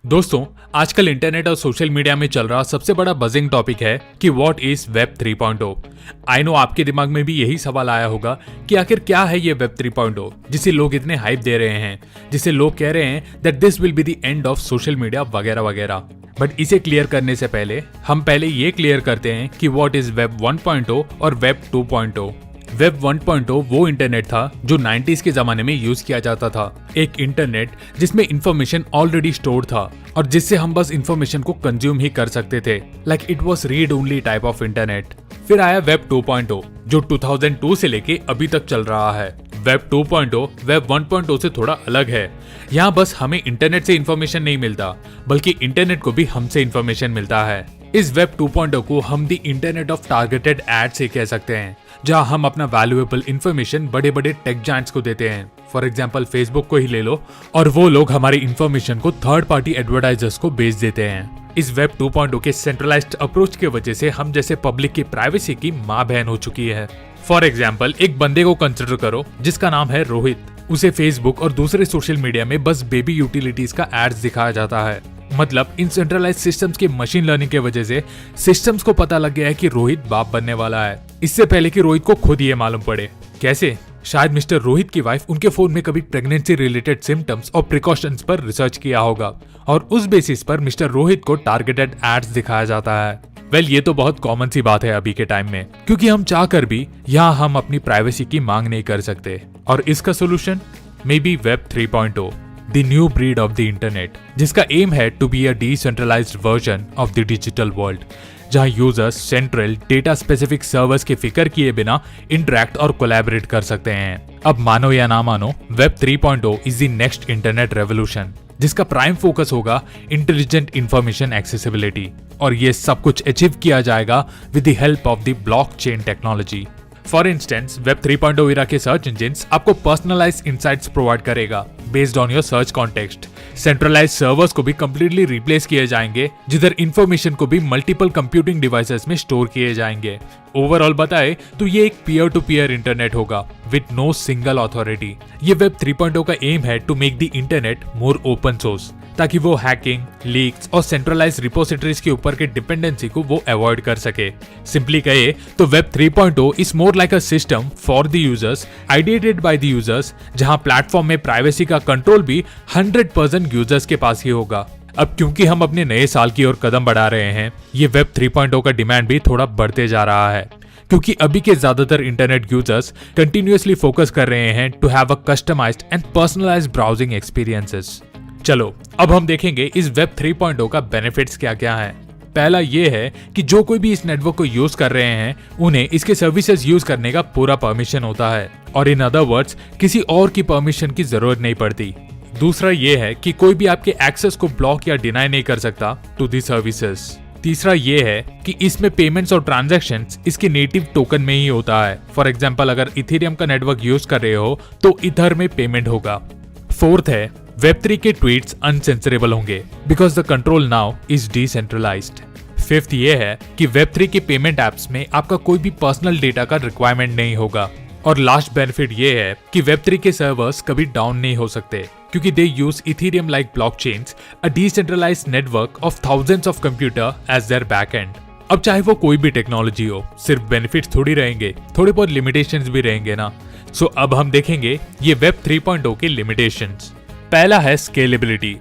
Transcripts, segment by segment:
दोस्तों, आजकल इंटरनेट और सोशल मीडिया में चल रहा सबसे बड़ा बजिंग टॉपिक है कि what is web 3.0। I know आपके दिमाग में भी यही सवाल आया होगा कि आखिर क्या है ये वेब 3.0 जिसे लोग इतने हाइप दे रहे हैं, जिसे लोग कह रहे हैं that this will be the end of social media वगैरह वगैरह। बट इसे क्लियर करने से पहले हम पहले ये क्लियर करते हैं कि व्हाट इज वेब 1.0 और वेब 2.0। वेब 1.0 वो इंटरनेट था जो 90s के जमाने में यूज किया जाता था। एक इंटरनेट जिसमें इंफॉर्मेशन ऑलरेडी स्टोर्ड था और जिससे हम बस इंफॉर्मेशन को कंज्यूम ही कर सकते थे, like it was read only type of internet. फिर आया वेब 2.0 जो 2002 से लेके अभी तक चल रहा है। वेब 2.0 वेब 1.0 से थोड़ा अलग है। यहाँ बस हमें इंटरनेट से इंफॉर्मेशन नहीं मिलता, बल्कि इंटरनेट को भी हमसे इंफॉर्मेशन मिलता है। इस वेब 2.0 को हम दी इंटरनेट ऑफ टारगेटेड एड से कह सकते हैं, जहां हम अपना वैल्यूएबल इंफॉर्मेशन बड़े बड़े टेक जायंट्स को देते हैं। फॉर एग्जांपल फेसबुक को ही ले लो और वो लोग हमारी इंफॉर्मेशन को थर्ड पार्टी एडवर्टाइजर्स को बेच देते हैं। इस वेब 2.0 के सेंट्रलाइज्ड अप्रोच की वजह से हम जैसे पब्लिक की प्राइवेसी की माँ बहन हो चुकी है। फॉर एग्जाम्पल एक बंदे को कंसिडर करो जिसका नाम है रोहित। उसे फेसबुक और दूसरे सोशल मीडिया में बस बेबी यूटिलिटीज का एड्स दिखाया जाता है। मतलब इन सेंट्रलाइज्ड सिस्टम्स के मशीन लर्निंग के वजह से सिस्टम्स को पता लग गया है कि रोहित बाप बनने वाला है, इससे पहले कि रोहित को खुद ये मालूम पड़े। कैसे? शायद मिस्टर रोहित की वाइफ उनके फोन में कभी प्रेगनेंसी रिलेटेड सिम्टम्स और प्रिकॉशंस पर रिसर्च किया होगा और उस बेसिस पर मिस्टर रोहित को टारगेटेड एड्स दिखाया जाता है। वेल, ये तो बहुत कॉमन सी बात है अभी के टाइम में, क्योंकि हम चाह कर भी यहाँ हम अपनी प्राइवेसी की मांग नहीं कर सकते। और इसका solution may be web 3.0, the new breed of the internet, जिसका एम है to be a decentralized version of the digital world, जहां users central data specific servers की फिक्र किए बिना इंटरैक्ट और कोलैबोरेट कर सकते हैं। अब मानो या ना मानो, web 3.0 is the next internet revolution, जिसका प्राइम फोकस होगा इंटेलिजेंट इंफॉर्मेशन एक्सेसिबिलिटी, और ये सब कुछ अचीव किया जाएगा with the help of the blockchain technology. For instance, web 3.0 era के सर्च इंजिन्स आपको पर्सनलाइज्ड इनसाइट्स प्रोवाइड करेगा based on your search context. Centralised servers को भी कंप्लीटली रिप्लेस किए जाएंगे, जिधर इंफॉर्मेशन को भी मल्टीपल कंप्यूटिंग डिवाइसेस में स्टोर किए जाएंगे। ओवरऑल बताए तो ये एक पीयर टू पीयर इंटरनेट होगा विद नो सिंगल अथॉरिटी। ये वेब 3.0 का एम है to make the internet more open source, ताकि वो हैकिंग, लीक्स और सेंट्रलाइज्ड रिपोजिटरीज के ऊपर के डिपेंडेंसी को वो अवॉइड कर सके। सिंपली कहे तो web 3.0 is more like a system for the users, ideated by the users, जहां प्लेटफॉर्म में प्राइवेसी का कंट्रोल भी 100% यूजर्स के पास ही होगा। अब क्योंकि हम अपने नए साल की ओर कदम बढ़ा रहे हैं, ये वेब 3.0 का डिमांड भी थोड़ा बढ़ते जा रहा है, क्योंकि अभी के ज्यादातर इंटरनेट यूजर्स कंटिन्यूअसली फोकस कर रहे हैं to have a customised and personalised browsing experiences. चलो अब हम देखेंगे इस वेब 3.0 का बेनिफिट्स क्या क्या है। पहला ये है कि जो कोई भी इस नेटवर्क को यूज कर रहे हैं उन्हें इसके सर्विसेज यूज करने का पूरा परमिशन होता है, और इन अदर वर्ड्स किसी और की परमिशन की जरूरत नहीं पड़ती। दूसरा ये है कि कोई भी आपके एक्सेस को ब्लॉक या डिनाई नहीं कर सकता टू दी सर्विसेज। तीसरा ये है कि इसमें पेमेंट्स और ट्रांजैक्शंस इसके नेटिव टोकन में ही होता है। फॉर एग्जांपल अगर इथेरियम का नेटवर्क यूज कर रहे हो तो इथर में पेमेंट होगा। फोर्थ है वेब 3 के ट्वीट्स अनसेंसरेबल होंगे because the control now is decentralised. Fifth ये है कि वेब 3 के पेमेंट एप्स में आपका कोई भी पर्सनल डेटा का रिक्वायरमेंट नहीं होगा। और लास्ट बेनिफिट ये है कि वेब 3 के सर्वर्स कभी डाउन नहीं हो सकते, क्योंकि they use Ethereum like blockchains, a decentralised network of thousands of computer as their backend. अब चाहे वो कोई भी टेक्नोलॉजी हो, सिर्फ बेनिफिट्स थोड़ी रहेंगे, थोड़े बहुत लिमिटेशंस भी रहेंगे ना। सो अब हम देखेंगे ये वेब 3.0 के लिमिटेशंस। पहला है स्केलेबिलिटी।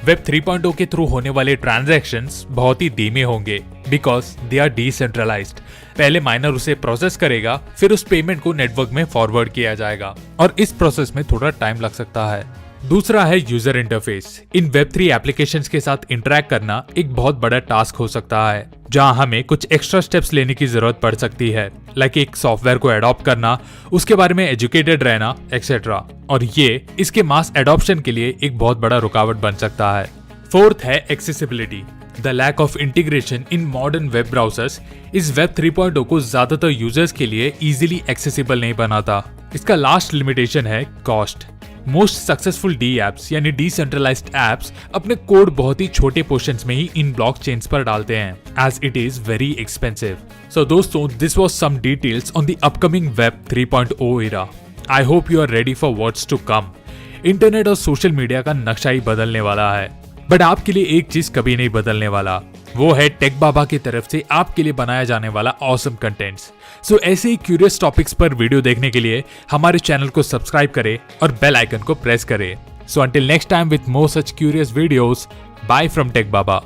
वेब 3.0 के थ्रू होने वाले ट्रांजैक्शंस बहुत ही धीमे होंगे बिकॉज दे आर डिसेंट्रलाइज्ड। पहले माइनर उसे प्रोसेस करेगा, फिर उस पेमेंट को नेटवर्क में फॉरवर्ड किया जाएगा, और इस प्रोसेस में थोड़ा टाइम लग सकता है। दूसरा है यूजर इंटरफेस। इन वेब 3 एप्लीकेशंस के साथ इंटरेक्ट करना एक बहुत बड़ा टास्क हो सकता है, जहां हमें कुछ एक्स्ट्रा स्टेप्स लेने की जरूरत पड़ सकती है, लाइक एक सॉफ्टवेयर को अडॉप्ट करना, उसके बारे में एजुकेटेड रहना एक्सेट्रा, और ये इसके मास एडॉप्शन के लिए एक बहुत बड़ा रुकावट बन सकता है। फोर्थ है accessibility. The lack of integration in modern web browsers इस वेब 3.0 को ज्यादातर यूजर्स के लिए इजीली एक्सेसिबल नहीं बनाता। इसका लास्ट लिमिटेशन है cost. Most successful D apps यानी डिसेंट्रलाइज्ड एप्स अपने कोड बहुत ही छोटे पोर्शंस में ही इन ब्लॉकचेन्स पर डालते हैं, as it is very expensive. So दोस्तों, this was some details on the upcoming web 3.0 era. I hope you are ready for what's to come. Internet और सोशल मीडिया का नक्शा ही बदलने वाला है। बट आपके लिए एक चीज कभी नहीं बदलने वाला, वो है टेक बाबा की तरफ से आपके लिए बनाया जाने वाला ऑसम कंटेंट्स। सो ऐसे ही क्यूरियस टॉपिक्स पर वीडियो देखने के लिए हमारे चैनल को सब्सक्राइब करें और बेल आइकन को प्रेस करें। So until next time with more such curious videos, bye from tech Baba.